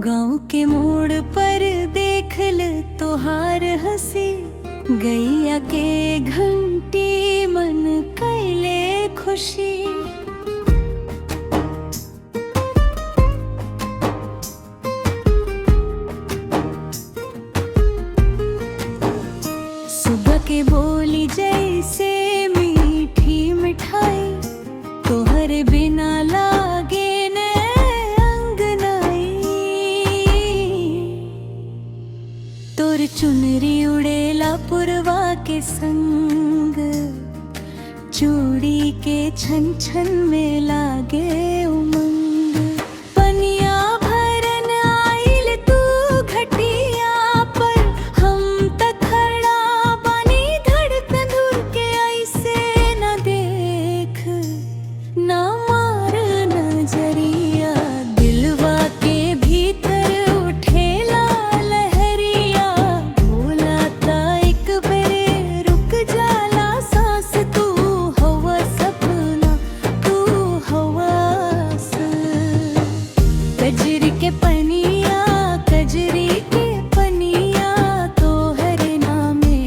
गाँव के मोड़ पर देख ल तोहार हंसी, गैया के घंटी मन कैले खुशी। सुबह के बोली जैसे मीठी मिठाई, तोहर बिना लागे न अंगनाई। तोर चुनरी उड़ेला पुरवा के संग, चूड़ी के छन छन में लागे उमंग। पनिया भरन आइल तू घटिया पर, हम त खड़ा बानी धड़कन धुर के। ऐसे न देख ना मार नजरिया, दिलवा के भीतर उठेला लहरिया। भोला ता एक बेरे रुक जाला सांस, तू हवा सपना तू हवास। कजरी के पनिया कजरी के पनिया, तोहर नामे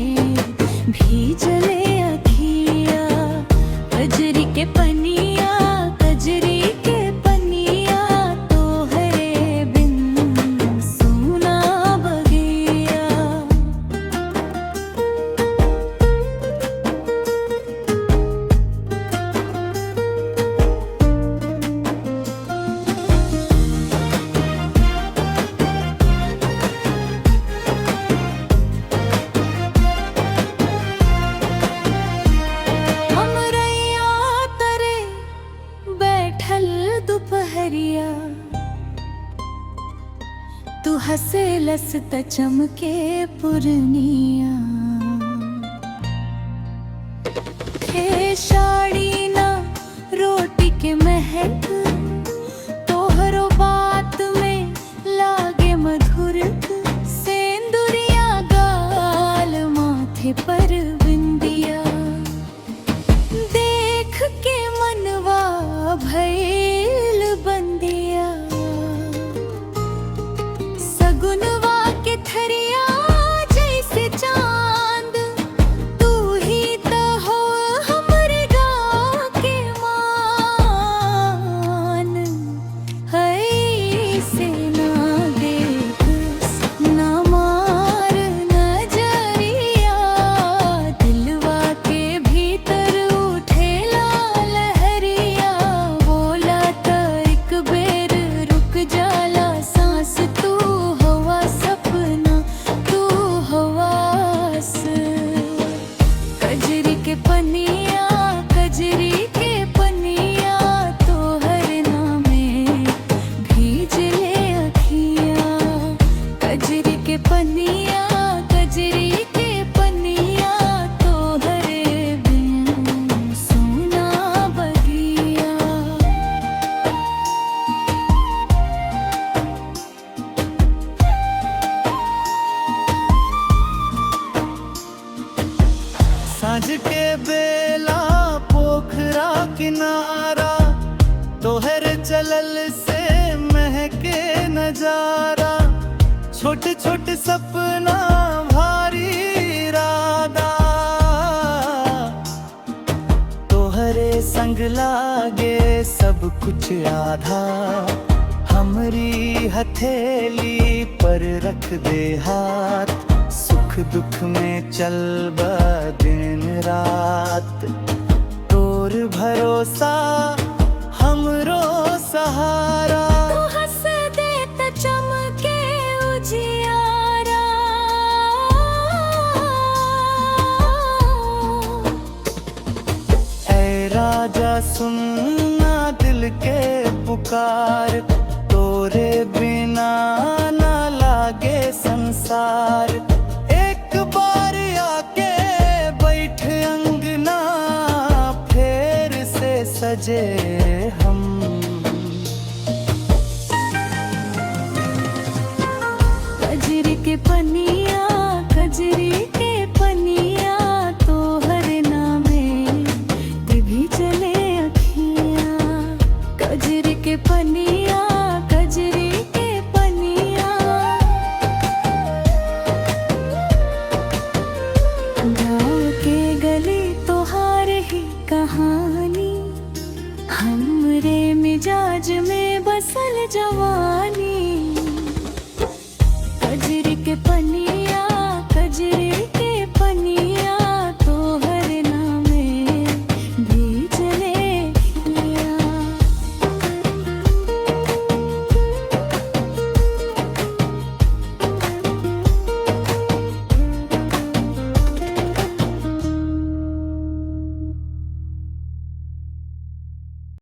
भीजले अखिया। कजरी के पनिया कजरी के पनिया, तोहरे बिन सूना बगिया। हमरैया तरे बैठल दुपहरिया, तू हंसेलस त चमके पुरनिया। हे साड़ी ना रोटी के महक, तोहरो बात में लागे मधुर। सेंदुरिया गाल माथे पर बिंदिया, देख के मनवा भइल बंदिया। सगुनवा के थरिया जैसे चांद, तू ही त हो हमरे गाँव के मान। ऐसे ना देख ना मार नजरिया, दिलवा के भीतर उठेला लहरिया। बोला त एक बेर रुक जाला सांस, तू हवा सपना तू हवास। कजरी के पनिया कजरी के पनिया, तोहर नामे भीजले अखिया। कजरी के पनिया कजरी के पनिया, तोहरे बिन सूना बगिया। साँझ के बेला पोखरा किनारा, तोहर चलल से महके नजारा। छोटे छोटे सपना भारी इरादा, तोहरे संग लागे सब कुछ आधा। हमरी हथेली पर रख दे हाथ, सुख दुख में चल बा दिन रात। तोर भरोसा हमरो सहारा, तू हंस दे त चमके उजियारा। ऐ राजा सुनना दिल के पुकार, तोरे बिना ना लागे संसार। एक बार आके बैठ अंगना, फेर से सजे हम